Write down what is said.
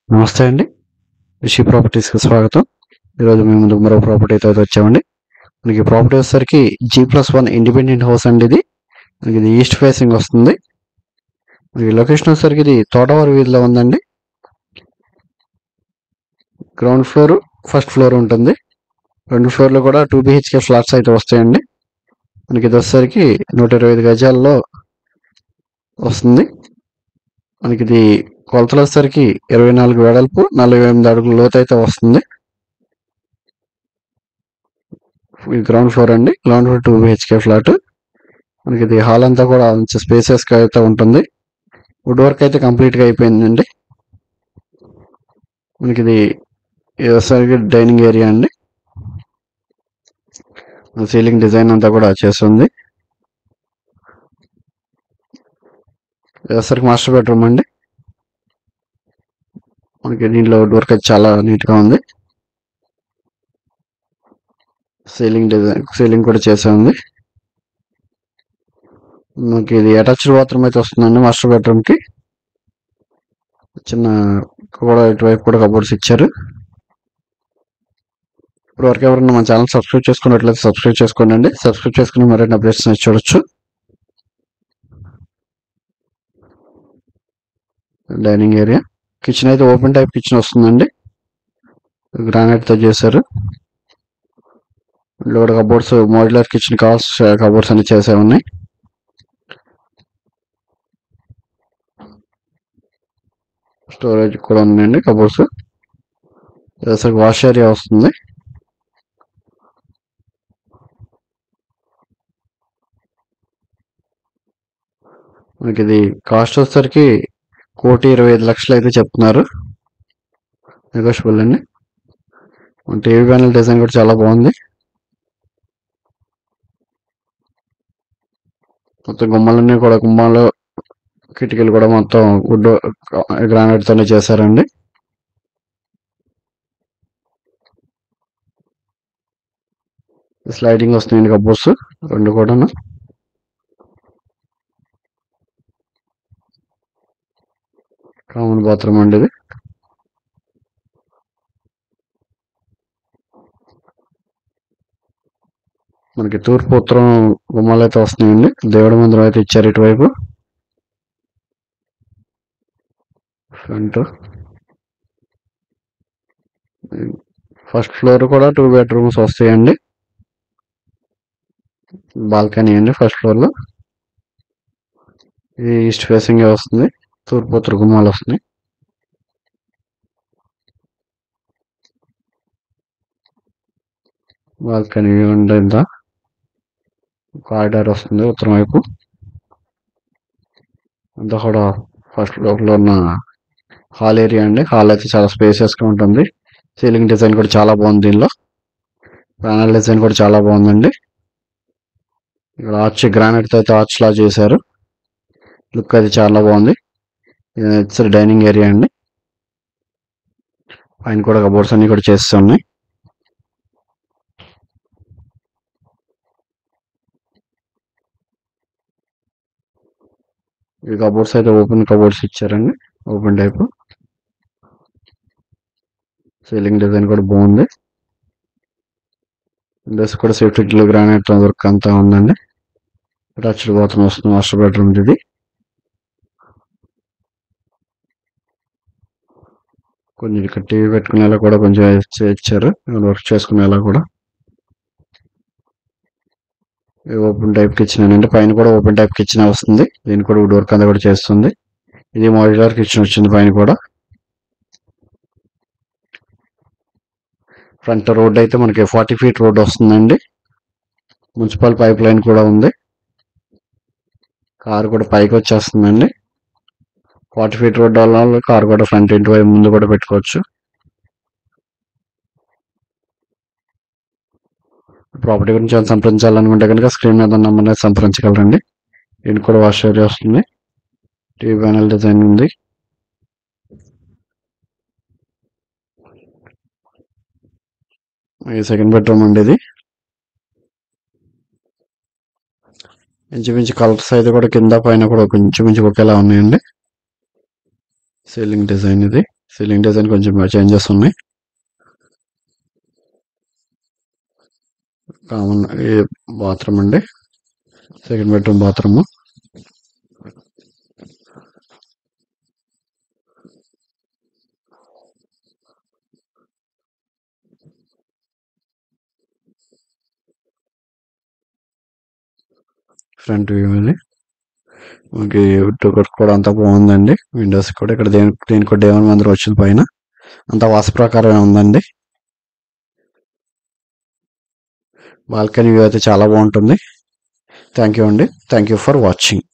నమస్తే అండి. రిషి ప్రాపర్టీస్‌కి స్వాగతం. ఈరోజు మీ ముందుకు మరో ప్రాపర్టీతో అయితే వచ్చామండి. మనకి ప్రాపర్టీ వచ్చేసరికి G+1 ఇండిపెండెంట్ హౌస్ అండి ఇది. మనకి ఇది ఈస్ట్ ఫేసింగ్ వస్తుంది. ఈ లొకేషన్ వచ్చేసరికి ఇది తోటవారి వీధిలో ఉందండి. గ్రౌండ్ ఫ్లోర్, ఫస్ట్ ఫ్లోర్ ఉంటుంది. 2 ఫ్లోర్‌లు కూడా 2 BHK ఫ్లాట్స్ అయితే వస్తాయండి. మనకి ఇది వచ్చేసరికి 125 గజాల్లో వస్తుంది. మనకి ఇది కొలతలు వచ్చేసరికి 24 వెడల్పు, 48 అడుగుల లోతు అయితే వస్తుంది. ఇది గ్రౌండ్ ఫ్లోర్ అండి. Ground floor 2 BHK flat. మనకి ఇది హాల్ అంతా కూడా మంచి స్పేసెస్గా అయితే ఉంటుంది. వుడ్ వర్క్ అయితే కంప్లీట్గా అయిపోయిందండి. మనకి ఇది వచ్చేసరికి డైనింగ్ ఏరియా అండి. సీలింగ్ డిజైన్ అంతా కూడా చేస్తుంది. వచ్చేసరికి మాస్టర్ బెడ్రూమ్ అండి. మనకి దీంట్లో వుడ్ వర్క్ అయితే చాలా నీట్గా ఉంది. సీలింగ్ కూడా చేసే ఉంది. మనకి ఇది అటాచ్డ్ బాత్రూమ్ అయితే వస్తుందండి మాస్టర్ బెడ్రూమ్ కి. చిన్న కూడా ఇటువైపు కూడా కబోర్డ్స్ ఇచ్చారు. ఇప్పుడు వరకు ఎవరైనా మన ఛానల్ సబ్స్క్రైబ్ చేసుకున్నట్లయితే సబ్స్క్రైబ్ చేసుకోండి. సబ్స్క్రైబ్ చేసుకుని మరిన్ని అప్డేట్స్ చూడొచ్చు. డైనింగ్ ఏరియా, కిచెన్ అయితే ఓపెన్ టైప్ కిచెన్ వస్తుందండి. గ్రానైట్ తో చేశారు. ఇందులో కూడా కబోర్డ్స్ మోడ్యులర్ కిచెన్ కావాల్సిన కబోర్డ్స్ అన్ని చేసే ఉన్నాయి. స్టోరేజ్ కూడా ఉందండి కబోర్డ్స్. వాష్ ఏరియా వస్తుంది. మనకి ఇది కాస్ట్ వచ్చేసరికి 1,25,00,000 అయితే చెప్తున్నారు. నెగోషియబుల్ అండి. టీవీ ప్యానెల్ డిజైన్ కూడా చాలా బాగుంది. మొత్తం గుమ్మాలు కిటికీలు కూడా మొత్తం వుడ్ గ్రానైట్ తోనే చేశారండి. స్లైడింగ్ వస్తున్నాయండి కబోర్డ్స్ 2 కూడాను. కామన్ బాత్రూమ్ అండి ఇది. మనకి తూర్పు ఉత్తరం గుమ్మాలు అయితే వస్తున్నాయండి. దేవుడి మందిరం అయితే ఇచ్చారు ఇటువైపు. ఫ్రంట్ ఫస్ట్ ఫ్లోర్ కూడా 2 బెడ్రూమ్స్ వస్తాయండి. బాల్కనీ అండి ఫస్ట్ ఫ్లోర్ లో. ఇది ఈస్ట్ ఫేసింగ్ వస్తుంది. తూర్పు ఉత్తర గుమ్మాలు వస్తున్నాయి. బాల్కనీ ఉండే కారిడార్ వస్తుంది ఉత్తరం వైపు. అంతా కూడా ఫస్ట్ ఫ్లోర్ లో ఉన్న హాల్ ఏరియా అండి. హాల్ అయితే చాలా స్పేసియస్ గా ఉంటుంది. సీలింగ్ డిజైన్ కూడా చాలా బాగుంది. దీనిలో ప్యానల్ డిజైన్ కూడా చాలా బాగుందండి. ఇక్కడ ఆర్చ్ గ్రానైట్ తో అయితే ఆర్చ్ లా చేశారు. లుక్ అది చాలా బాగుంది. ఇది డైనింగ్ ఏరియా అండి. పైన కూడా కబోర్డ్స్ అన్ని కూడా చేస్తున్నాయి. ఈ కబోర్డ్స్ అయితే ఓపెన్ కబోర్డ్స్ ఇచ్చారండి. Open type. సీలింగ్ డిజైన్ కూడా బాగుంది. విండోస్ కూడా సేఫ్టీ గ్రిల్ గ్రానైట్ వర్క్ అంతా ఉందండి. అటాచ్డ్ బాత్రూమ్ వస్తుంది మాస్టర్ బెడ్రూమ్ ఇది. కొంచెం ఇక్కడ టీవీ పెట్టుకునేలా కూడా కొంచెం ఇచ్చారు. వర్క్ చేసుకునేలా కూడా. ఓపెన్ టైప్ కిచెన్ అండి. పైన కూడా ఓపెన్ టైప్ కిచెన్ వస్తుంది. దీనికి కూడా వుడ్ వర్క్ అంతా కూడా చేస్తుంది. ఇది మాడ్యులర్ కిచెన్ వచ్చింది పైన కూడా. ఫ్రంట్ రోడ్ అయితే మనకి 40 feet రోడ్ వస్తుందండి. మున్సిపల్ పైప్ లైన్ కూడా ఉంది. కార్ కూడా పైకి వచ్చేస్తుందండి. 40 feet రోడ్ వల్ల కార్ కూడా ఫ్రంట్ ఇంటి వైపు ముందు కూడా పెట్టుకోవచ్చు. ప్రాపర్టీ గురించి సంప్రదించాలనుకుంటే కనుక స్క్రీన్ మీద నంబర్ సంప్రదించగలరండి. దీనికి కూడా వాష్ ఏరియా వస్తుంది. టీవీ ప్యానల్ డిజైన్ ఉంది. ఈ సెకండ్ బెడ్రూమ్ అండి ఇది. ఇంచుమించు కలర్స్ అయితే కూడా కింద పైన కూడా ఇంచుమించు ఒకేలా ఉన్నాయండి. సీలింగ్ డిజైన్ ఇది. సీలింగ్ డిజైన్ కొంచెం చేంజెస్ ఉన్నాయి. కామన్ బాత్రూమ్ అండి, second bedroom bathroom. Front view ఇది. మనకి డెకోర్ కూడా అంతా బాగుందండి. విండోస్ కూడా ఇక్కడ దీనికి కూడా దేవుని మందిరం వచ్చింది పైన. అంతా వాస్తు ప్రకారమే ఉందండి. బాల్కనీ వ్యూ అయితే చాలా బాగుంటుంది. థ్యాంక్ యూ అండి. Thank you for watching.